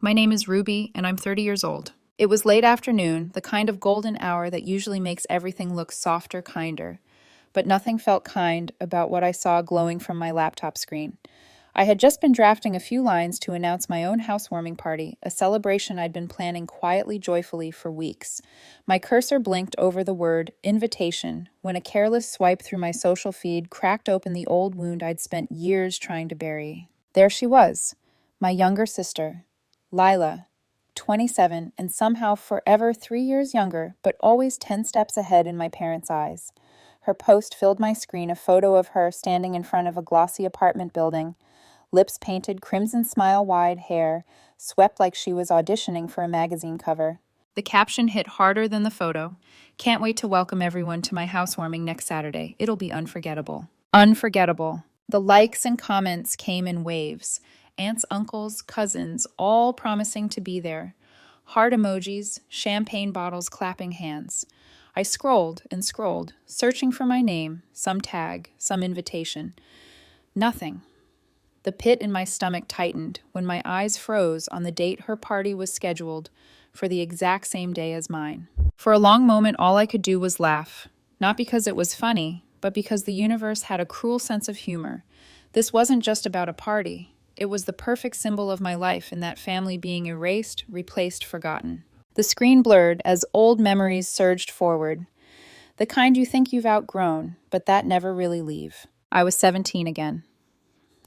My name is Ruby, and I'm 30 years old. It was late afternoon, the kind of golden hour that usually makes everything look softer, kinder. But nothing felt kind about what I saw glowing from my laptop screen. I had just been drafting a few lines to announce my own housewarming party, a celebration I'd been planning quietly, joyfully for weeks. My cursor blinked over the word invitation when a careless swipe through my social feed cracked open the old wound I'd spent years trying to bury. There she was, my younger sister, Lila, 27 and somehow forever 3 years younger, but always 10 steps ahead in my parents' eyes. Her post filled my screen, a photo of her standing in front of a glossy apartment building, lips painted crimson smile wide, hair swept like she was auditioning for a magazine cover. The caption hit harder than the photo. Can't wait to welcome everyone to my housewarming next Saturday. It'll be unforgettable. Unforgettable. The likes and comments came in waves. Aunts, uncles, cousins, all promising to be there. Heart emojis, champagne bottles, clapping hands. I scrolled and scrolled, searching for my name, some tag, some invitation. Nothing. The pit in my stomach tightened when my eyes froze on the date her party was scheduled for the exact same day as mine. For a long moment, all I could do was laugh. Not because it was funny, but because the universe had a cruel sense of humor. This wasn't just about a party. It was the perfect symbol of my life in that family being erased, replaced, forgotten. The screen blurred as old memories surged forward. The kind you think you've outgrown, but that never really leave. I was 17 again.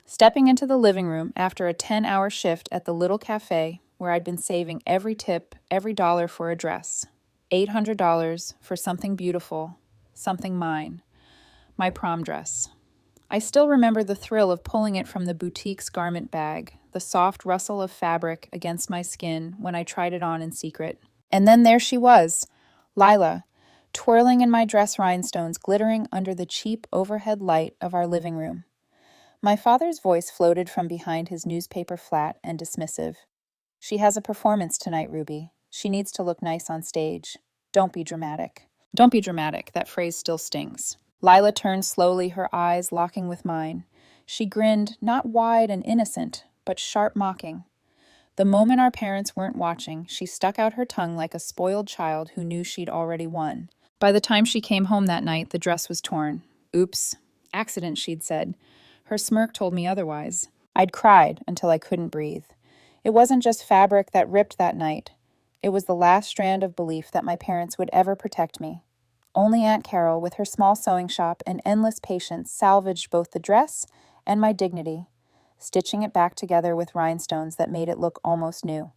Stepping into the living room after a 10-hour shift at the little cafe where I'd been saving every tip, every dollar for a dress. $800 for something beautiful, something mine. My prom dress. I still remember the thrill of pulling it from the boutique's garment bag, the soft rustle of fabric against my skin when I tried it on in secret. And then there she was, Lila, twirling in my dress rhinestones glittering under the cheap overhead light of our living room. My father's voice floated from behind his newspaper flat and dismissive. She has a performance tonight, Ruby. She needs to look nice on stage. Don't be dramatic. Don't be dramatic. That phrase still stings. Lila turned slowly, her eyes locking with mine. She grinned, not wide and innocent, but sharp mocking. The moment our parents weren't watching, she stuck out her tongue like a spoiled child who knew she'd already won. By the time she came home that night, the dress was torn. Oops. Accident, she'd said. Her smirk told me otherwise. I'd cried until I couldn't breathe. It wasn't just fabric that ripped that night. It was the last strand of belief that my parents would ever protect me. Only Aunt Carol, with her small sewing shop and endless patience, salvaged both the dress and my dignity, stitching it back together with rhinestones that made it look almost new.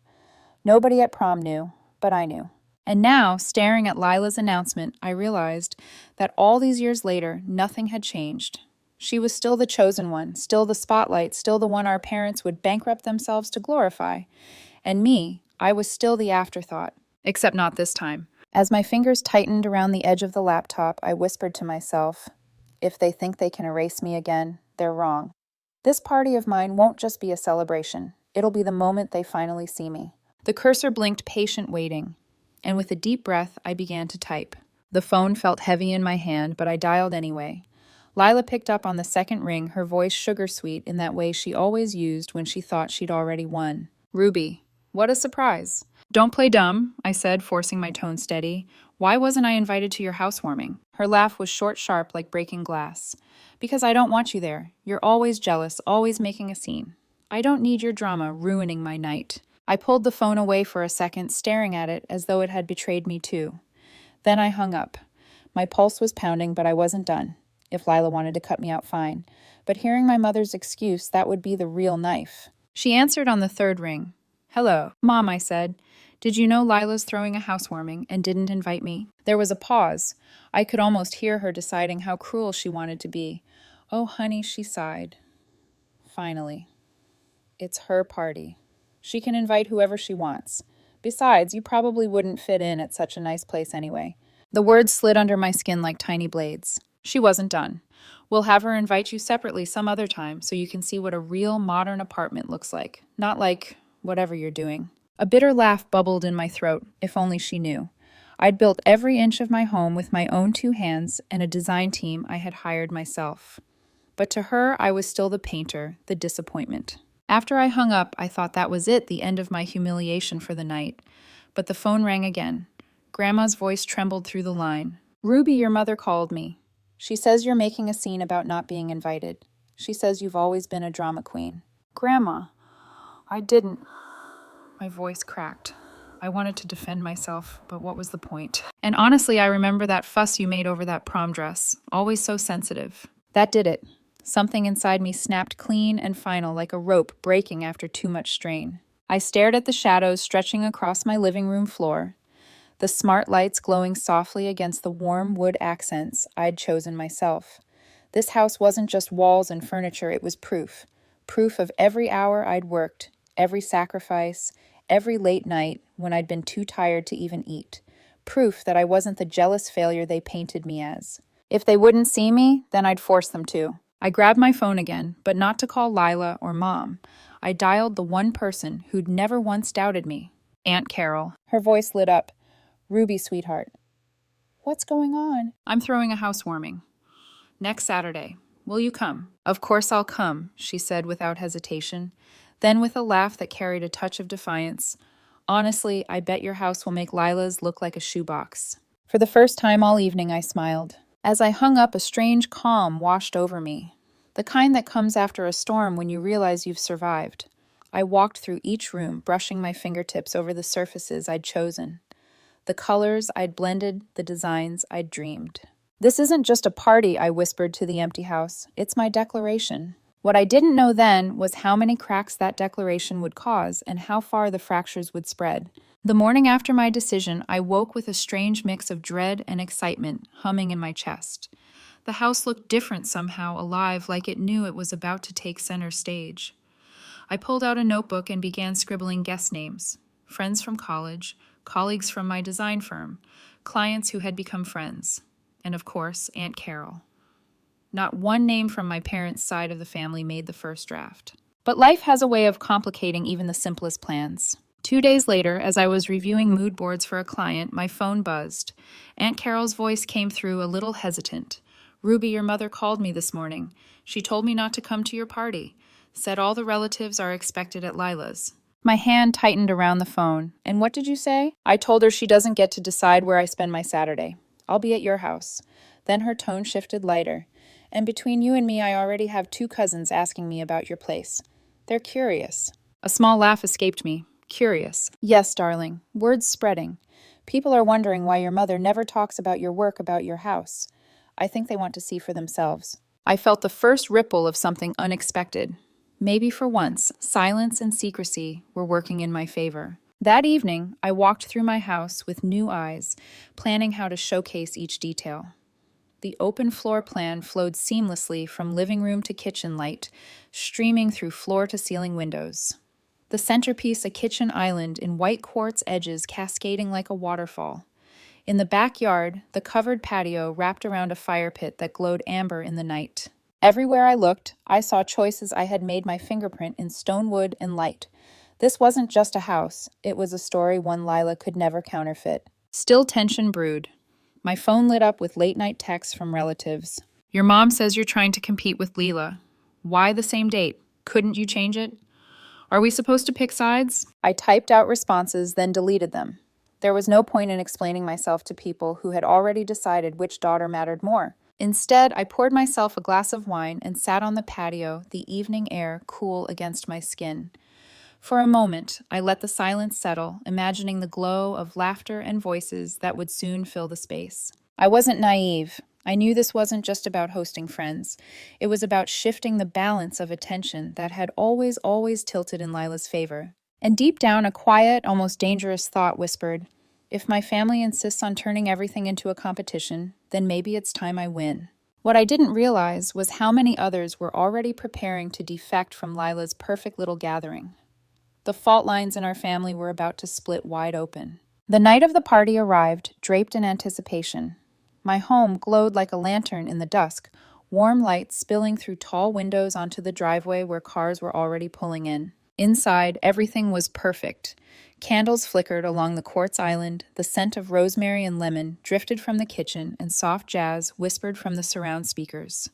Nobody at prom knew, but I knew. And now, staring at Lila's announcement, I realized that all these years later, nothing had changed. She was still the chosen one, still the spotlight, still the one our parents would bankrupt themselves to glorify. And me, I was still the afterthought, except not this time. As my fingers tightened around the edge of the laptop, I whispered to myself, if they think they can erase me again, they're wrong. This party of mine won't just be a celebration. It'll be the moment they finally see me. The cursor blinked, patient waiting. And with a deep breath, I began to type. The phone felt heavy in my hand, but I dialed anyway. Lila picked up on the second ring, her voice sugar-sweet in that way she always used when she thought she'd already won. Ruby, what a surprise. Don't play dumb, I said, forcing my tone steady. Why wasn't I invited to your housewarming? Her laugh was short, sharp, like breaking glass. Because I don't want you there. You're always jealous, always making a scene. I don't need your drama ruining my night. I pulled the phone away for a second, staring at it as though it had betrayed me too. Then I hung up. My pulse was pounding, but I wasn't done. If Lila wanted to cut me out, fine. But hearing my mother's excuse, that would be the real knife. She answered on the third ring. Hello. Mom, I said. Did you know Lila's throwing a housewarming and didn't invite me? There was a pause. I could almost hear her deciding how cruel she wanted to be. Oh, honey, she sighed. Finally. It's her party. She can invite whoever she wants. Besides, you probably wouldn't fit in at such a nice place anyway. The words slid under my skin like tiny blades. She wasn't done. We'll have her invite you separately some other time so you can see what a real modern apartment looks like. Not like whatever you're doing. A bitter laugh bubbled in my throat, if only she knew. I'd built every inch of my home with my own 2 hands and a design team I had hired myself. But to her, I was still the painter, the disappointment. After I hung up, I thought that was it, the end of my humiliation for the night. But the phone rang again. Grandma's voice trembled through the line. "Ruby, your mother called me. She says you're making a scene about not being invited. She says you've always been a drama queen." "Grandma, I didn't." My voice cracked. I wanted to defend myself, but what was the point? And honestly, I remember that fuss you made over that prom dress, always so sensitive. That did it. Something inside me snapped clean and final, like a rope breaking after too much strain. I stared at the shadows stretching across my living room floor, the smart lights glowing softly against the warm wood accents I'd chosen myself. This house wasn't just walls and furniture, it was proof. Proof of every hour I'd worked, every sacrifice, every late night when I'd been too tired to even eat. Proof that I wasn't the jealous failure they painted me as. If they wouldn't see me, then I'd force them to. I grabbed my phone again, but not to call Lila or Mom. I dialed the one person who'd never once doubted me. Aunt Carol. Her voice lit up. "Ruby, sweetheart." "What's going on?" "I'm throwing a housewarming. Next Saturday. Will you come?" "Of course I'll come," she said without hesitation. Then with a laugh that carried a touch of defiance, "Honestly, I bet your house will make Lila's look like a shoebox." For the first time all evening, I smiled. As I hung up, a strange calm washed over me, the kind that comes after a storm when you realize you've survived. I walked through each room, brushing my fingertips over the surfaces I'd chosen, the colors I'd blended, the designs I'd dreamed. "This isn't just a party," I whispered to the empty house. "It's my declaration." What I didn't know then was how many cracks that declaration would cause and how far the fractures would spread. The morning after my decision, I woke with a strange mix of dread and excitement humming in my chest. The house looked different somehow, alive, like it knew it was about to take center stage. I pulled out a notebook and began scribbling guest names. Friends from college, colleagues from my design firm, clients who had become friends, and of course, Aunt Carol. Not one name from my parents' side of the family made the first draft. But life has a way of complicating even the simplest plans. 2 days later, as I was reviewing mood boards for a client, my phone buzzed. Aunt Carol's voice came through a little hesitant. "Ruby, your mother called me this morning. She told me not to come to your party. Said all the relatives are expected at Lila's." My hand tightened around the phone. "And what did you say?" "I told her she doesn't get to decide where I spend my Saturday. I'll be at your house." Then her tone shifted lighter. "And between you and me, I already have 2 cousins asking me about your place. They're curious." A small laugh escaped me. "Curious." "Yes, darling. Word's spreading. People are wondering why your mother never talks about your work, about your house. I think they want to see for themselves." I felt the first ripple of something unexpected. Maybe for once, silence and secrecy were working in my favor. That evening, I walked through my house with new eyes, planning how to showcase each detail. The open floor plan flowed seamlessly from living room to kitchen light, streaming through floor-to-ceiling windows. The centerpiece, a kitchen island in white quartz edges cascading like a waterfall. In the backyard, the covered patio wrapped around a fire pit that glowed amber in the night. Everywhere I looked, I saw choices I had made my fingerprint in stone wood and light. This wasn't just a house, it was a story one Lila could never counterfeit. Still tension brewed. My phone lit up with late-night texts from relatives. "Your mom says you're trying to compete with Lila. Why the same date? Couldn't you change it? Are we supposed to pick sides?" I typed out responses, then deleted them. There was no point in explaining myself to people who had already decided which daughter mattered more. Instead, I poured myself a glass of wine and sat on the patio, the evening air cool against my skin. For a moment, I let the silence settle, imagining the glow of laughter and voices that would soon fill the space. I wasn't naive. I knew this wasn't just about hosting friends. It was about shifting the balance of attention that had always tilted in Lila's favor. And deep down, a quiet, almost dangerous thought whispered, if my family insists on turning everything into a competition, then maybe it's time I win. What I didn't realize was how many others were already preparing to defect from Lila's perfect little gathering. The fault lines in our family were about to split wide open. The night of the party arrived, draped in anticipation. My home glowed like a lantern in the dusk, warm light spilling through tall windows onto the driveway where cars were already pulling in. Inside, everything was perfect. Candles flickered along the quartz island, the scent of rosemary and lemon drifted from the kitchen, and soft jazz whispered from the surround speakers.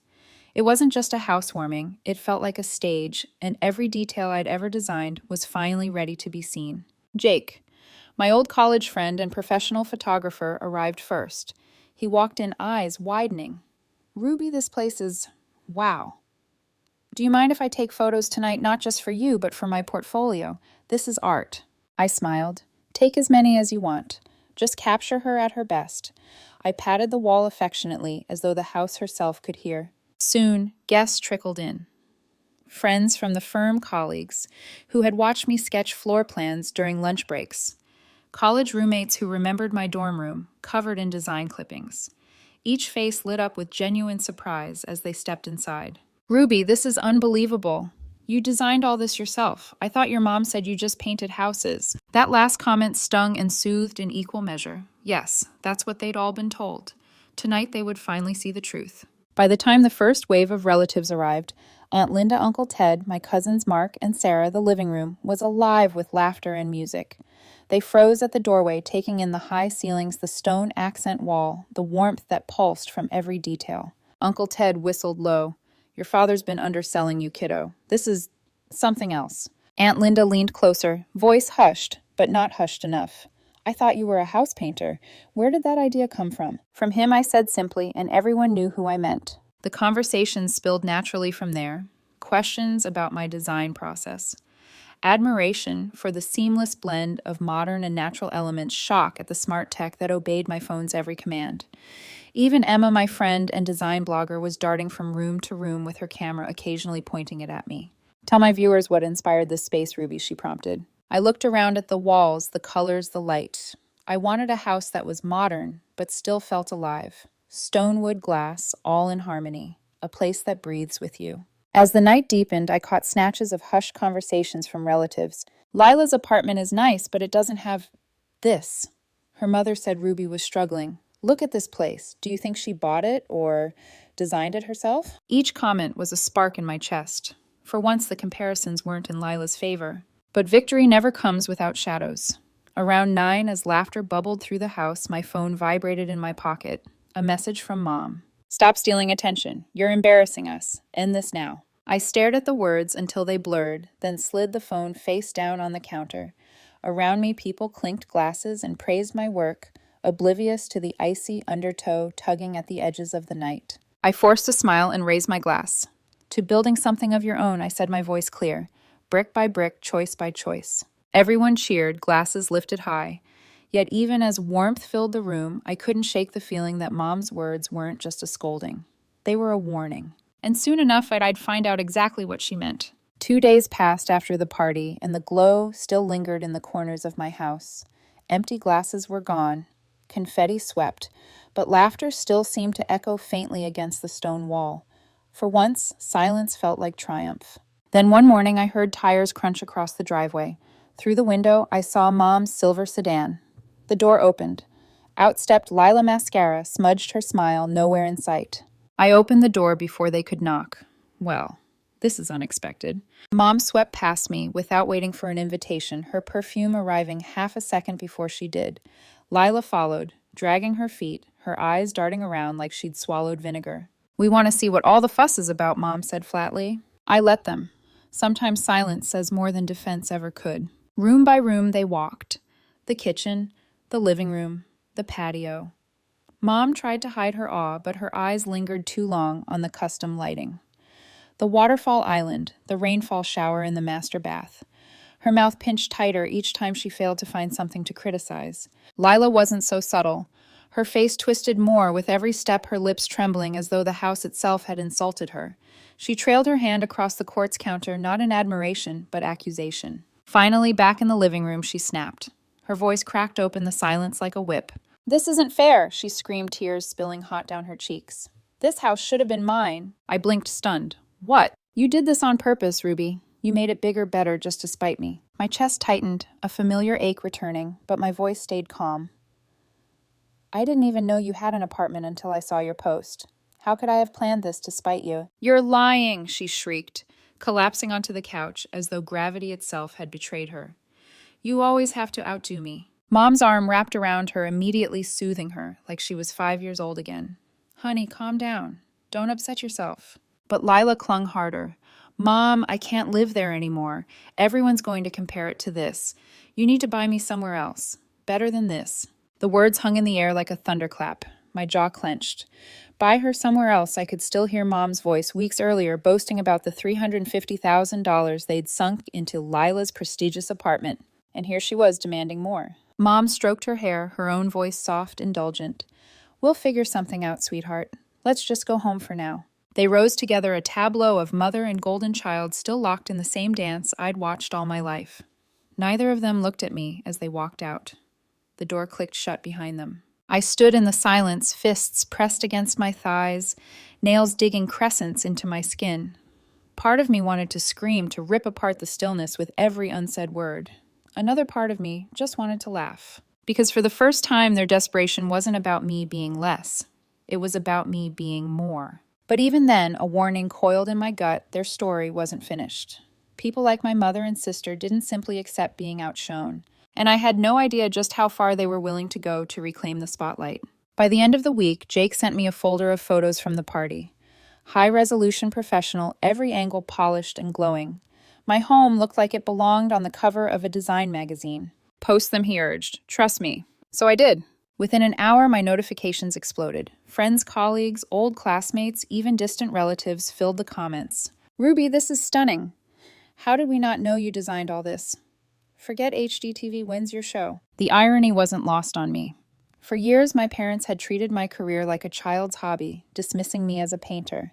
It wasn't just a housewarming, it felt like a stage, and every detail I'd ever designed was finally ready to be seen. Jake, my old college friend and professional photographer, arrived first. He walked in, eyes widening. Ruby, this place is wow. Do you mind if I take photos tonight, not just for you, but for my portfolio? This is art. I smiled. Take as many as you want. Just capture her at her best. I patted the wall affectionately, as though the house herself could hear. Soon, guests trickled in. Friends from the firm, colleagues who had watched me sketch floor plans during lunch breaks. College roommates who remembered my dorm room, covered in design clippings. Each face lit up with genuine surprise as they stepped inside. Ruby, this is unbelievable. You designed all this yourself. I thought your mom said you just painted houses. That last comment stung and soothed in equal measure. Yes, that's what they'd all been told. Tonight they would finally see the truth. By the time the first wave of relatives arrived, Aunt Linda, Uncle Ted, my cousins Mark and Sarah, the living room, was alive with laughter and music. They froze at the doorway, taking in the high ceilings, the stone accent wall, the warmth that pulsed from every detail. Uncle Ted whistled low. Your father's been underselling you, kiddo. This is something else. Aunt Linda leaned closer, voice hushed, but not hushed enough. I thought you were a house painter. Where did that idea come from? From him, I said simply, and everyone knew who I meant. The conversation spilled naturally from there. Questions about my design process. Admiration for the seamless blend of modern and natural elements, shock at the smart tech that obeyed my phone's every command. Even Emma, my friend and design blogger, was darting from room to room with her camera occasionally pointing it at me. Tell my viewers what inspired this space, Ruby, she prompted. I looked around at the walls, the colors, the light. I wanted a house that was modern, but still felt alive. Stonewood glass, all in harmony. A place that breathes with you. As the night deepened, I caught snatches of hushed conversations from relatives. Lila's apartment is nice, but it doesn't have this. Her mother said Ruby was struggling. Look at this place. Do you think she bought it or designed it herself? Each comment was a spark in my chest. For once, the comparisons weren't in Lila's favor. But victory never comes without shadows. Around 9, as laughter bubbled through the house, my phone vibrated in my pocket. A message from Mom. Stop stealing attention. You're embarrassing us. End this now. I stared at the words until they blurred, then slid the phone face down on the counter. Around me, people clinked glasses and praised my work, oblivious to the icy undertow tugging at the edges of the night. I forced a smile and raised my glass. To building something of your own, I said, my voice clear. Brick by brick, choice by choice. Everyone cheered, glasses lifted high. Yet even as warmth filled the room, I couldn't shake the feeling that Mom's words weren't just a scolding. They were a warning. And soon enough, I'd find out exactly what she meant. 2 days passed after the party, and the glow still lingered in the corners of my house. Empty glasses were gone. Confetti swept, but laughter still seemed to echo faintly against the stone wall. For once, silence felt like triumph. Then one morning, I heard tires crunch across the driveway. Through the window, I saw Mom's silver sedan. The door opened. Out stepped Lila Mascara, smudged her smile, nowhere in sight. I opened the door before they could knock. Well, this is unexpected. Mom swept past me without waiting for an invitation, her perfume arriving half a second before she did. Lila followed, dragging her feet, her eyes darting around like she'd swallowed vinegar. We want to see what all the fuss is about, Mom said flatly. I let them. Sometimes silence says more than defense ever could. Room by room they walked. The kitchen, the living room, the patio. Mom tried to hide her awe, but her eyes lingered too long on the custom lighting. The waterfall island, the rainfall shower in the master bath. Her mouth pinched tighter each time she failed to find something to criticize. Lila wasn't so subtle. Her face twisted more, with every step her lips trembling as though the house itself had insulted her. She trailed her hand across the quartz counter, not in admiration, but accusation. Finally, back in the living room, she snapped. Her voice cracked open the silence like a whip. This isn't fair, she screamed, tears spilling hot down her cheeks. This house should have been mine. I blinked, stunned. What? You did this on purpose, Ruby. You made it bigger, better, just to spite me. My chest tightened, a familiar ache returning, but my voice stayed calm. I didn't even know you had an apartment until I saw your post. How could I have planned this to spite you? You're lying, she shrieked, collapsing onto the couch as though gravity itself had betrayed her. You always have to outdo me. Mom's arm wrapped around her, immediately soothing her, like she was 5 years old again. Honey, calm down. Don't upset yourself. But Lila clung harder. Mom, I can't live there anymore. Everyone's going to compare it to this. You need to buy me somewhere else. Better than this. The words hung in the air like a thunderclap. My jaw clenched. Buy her somewhere else, I could still hear Mom's voice weeks earlier boasting about the $350,000 they'd sunk into Lila's prestigious apartment. And here she was demanding more. Mom stroked her hair, her own voice soft, indulgent. We'll figure something out, sweetheart. Let's just go home for now. They rose together, a tableau of mother and golden child still locked in the same dance I'd watched all my life. Neither of them looked at me as they walked out. The door clicked shut behind them. I stood in the silence, fists pressed against my thighs, nails digging crescents into my skin. Part of me wanted to scream, to rip apart the stillness with every unsaid word. Another part of me just wanted to laugh. Because for the first time, their desperation wasn't about me being less. It was about me being more. But even then, a warning coiled in my gut, their story wasn't finished. People like my mother and sister didn't simply accept being outshone. And I had no idea just how far they were willing to go to reclaim the spotlight. By the end of the week, Jake sent me a folder of photos from the party. High-resolution professional, every angle polished and glowing. My home looked like it belonged on the cover of a design magazine. Post them, he urged. Trust me. So I did. Within an hour, my notifications exploded. Friends, colleagues, old classmates, even distant relatives filled the comments. Ruby, this is stunning. How did we not know you designed all this? Forget HGTV wins your show. The irony wasn't lost on me. For years, my parents had treated my career like a child's hobby, dismissing me as a painter.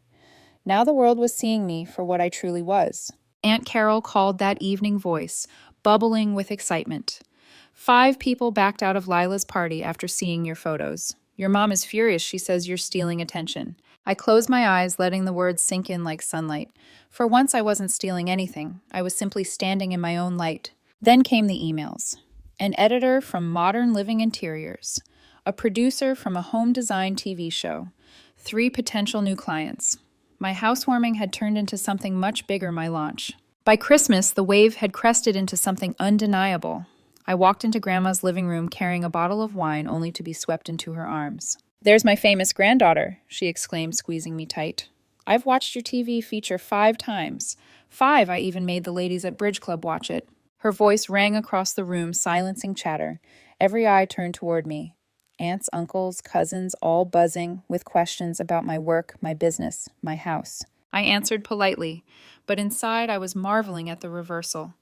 Now the world was seeing me for what I truly was. Aunt Carol called that evening voice, bubbling with excitement. 5 people backed out of Lila's party after seeing your photos. Your mom is furious. She says you're stealing attention. I closed my eyes, letting the words sink in like sunlight. For once, I wasn't stealing anything. I was simply standing in my own light. Then came the emails. An editor from Modern Living Interiors. A producer from a home design TV show. 3 potential new clients. My housewarming had turned into something much bigger, my launch. By Christmas, the wave had crested into something undeniable. I walked into Grandma's living room carrying a bottle of wine only to be swept into her arms. There's my famous granddaughter, she exclaimed, squeezing me tight. I've watched your TV feature 5 times. 5, I even made the ladies at Bridge Club watch it. Her voice rang across the room, silencing chatter. Every eye turned toward me. Aunts, uncles, cousins, all buzzing with questions about my work, my business, my house. I answered politely, but inside I was marveling at the reversal.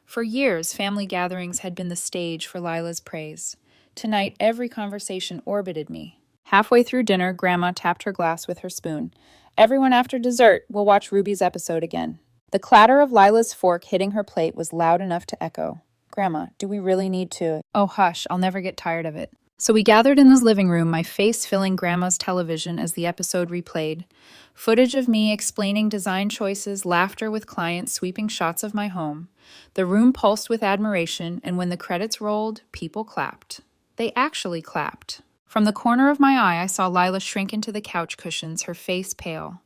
For years, family gatherings had been the stage for Lila's praise. Tonight, every conversation orbited me. Halfway through dinner, Grandma tapped her glass with her spoon. Everyone after dessert will watch Ruby's episode again. The clatter of Lila's fork hitting her plate was loud enough to echo. Grandma, do we really need to? Oh, hush, I'll never get tired of it. So we gathered in the living room, my face filling Grandma's television as the episode replayed. Footage of me explaining design choices, laughter with clients, sweeping shots of my home. The room pulsed with admiration, and when the credits rolled, people clapped. They actually clapped. From the corner of my eye, I saw Lila shrink into the couch cushions, her face pale.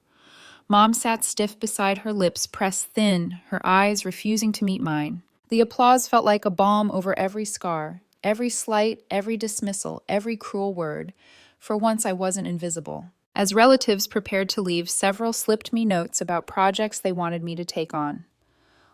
Mom sat stiff beside her, lips pressed thin, her eyes refusing to meet mine. The applause felt like a balm over every scar, every slight, every dismissal, every cruel word. For once I wasn't invisible. As relatives prepared to leave, several slipped me notes about projects they wanted me to take on.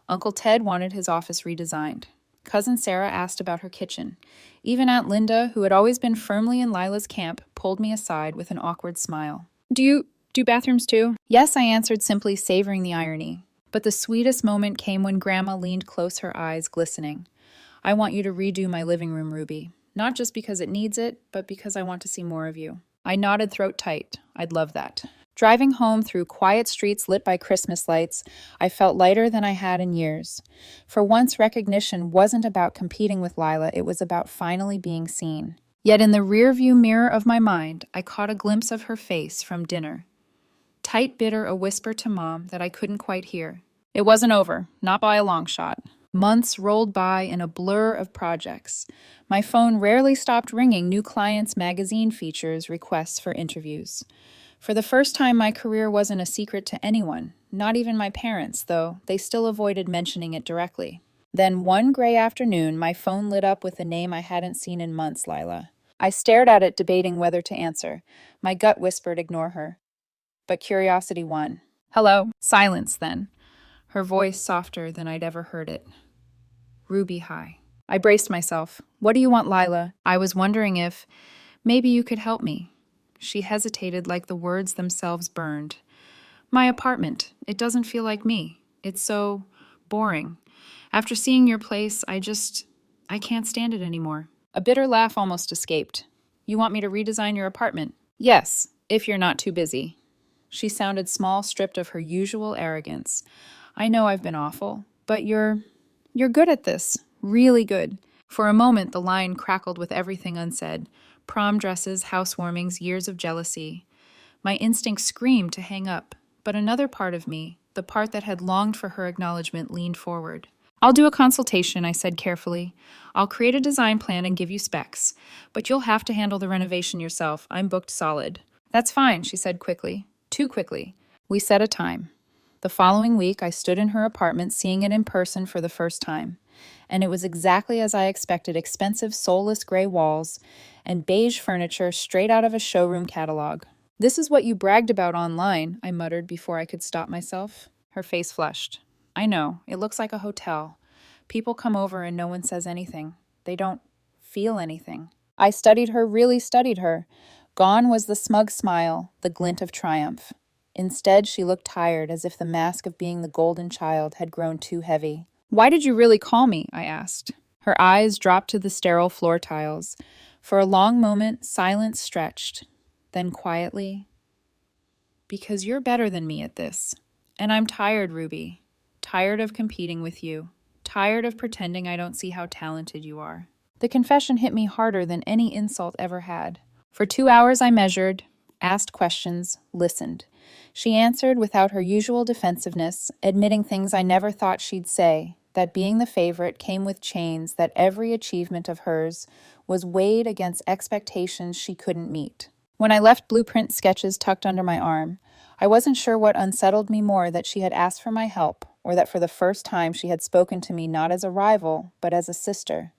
Uncle Ted wanted his office redesigned. Cousin Sarah asked about her kitchen. Even Aunt Linda, who had always been firmly in Lila's camp, pulled me aside with an awkward smile. Do you do bathrooms too? Yes, I answered, simply savoring the irony. But the sweetest moment came when Grandma leaned close, her eyes glistening. I want you to redo my living room, Ruby. Not just because it needs it, but because I want to see more of you. I nodded throat tight. I'd love that. Driving home through quiet streets lit by Christmas lights, I felt lighter than I had in years. For once, recognition wasn't about competing with Lila, it was about finally being seen. Yet in the rearview mirror of my mind, I caught a glimpse of her face from dinner. Tight, bitter, a whisper to Mom that I couldn't quite hear. It wasn't over, not by a long shot. Months rolled by in a blur of projects. My phone rarely stopped ringing, new clients, magazine features, requests for interviews. For the first time, my career wasn't a secret to anyone, not even my parents, though they still avoided mentioning it directly. Then one gray afternoon, my phone lit up with a name I hadn't seen in months, Lila. I stared at it, debating whether to answer. My gut whispered, ignore her. But curiosity won. Hello. Silence then. Her voice softer than I'd ever heard it. Ruby, hi. I braced myself. What do you want, Lila? I was wondering if maybe you could help me. She hesitated like the words themselves burned. My apartment. It doesn't feel like me. It's so boring. After seeing your place, I can't stand it anymore. A bitter laugh almost escaped. You want me to redesign your apartment? Yes, if you're not too busy. She sounded small, stripped of her usual arrogance. I know I've been awful, but you're good at this. Really good. For a moment, the line crackled with everything unsaid. Prom dresses, housewarmings, years of jealousy. My instinct screamed to hang up, but another part of me, the part that had longed for her acknowledgement, leaned forward. I'll do a consultation, I said carefully. I'll create a design plan and give you specs, but you'll have to handle the renovation yourself. I'm booked solid. That's fine, she said quickly. Too quickly. We set a time. The following week, I stood in her apartment seeing it in person for the first time. And it was exactly as I expected, expensive, soulless gray walls and beige furniture straight out of a showroom catalog. This is what you bragged about online, I muttered before I could stop myself. Her face flushed. I know, it looks like a hotel. People come over and no one says anything. They don't feel anything. I studied her, really studied her. Gone was the smug smile, the glint of triumph. Instead, she looked tired, as if the mask of being the golden child had grown too heavy. Why did you really call me? I asked. Her eyes dropped to the sterile floor tiles. For a long moment, silence stretched. Then quietly, because you're better than me at this. And I'm tired, Ruby. Tired of competing with you. Tired of pretending I don't see how talented you are. The confession hit me harder than any insult ever had. For 2 hours I measured, asked questions, listened. She answered without her usual defensiveness, admitting things I never thought she'd say, that being the favorite came with chains, that every achievement of hers was weighed against expectations she couldn't meet. When I left blueprint sketches tucked under my arm, I wasn't sure what unsettled me more, that she had asked for my help, or that for the first time she had spoken to me not as a rival, but as a sister.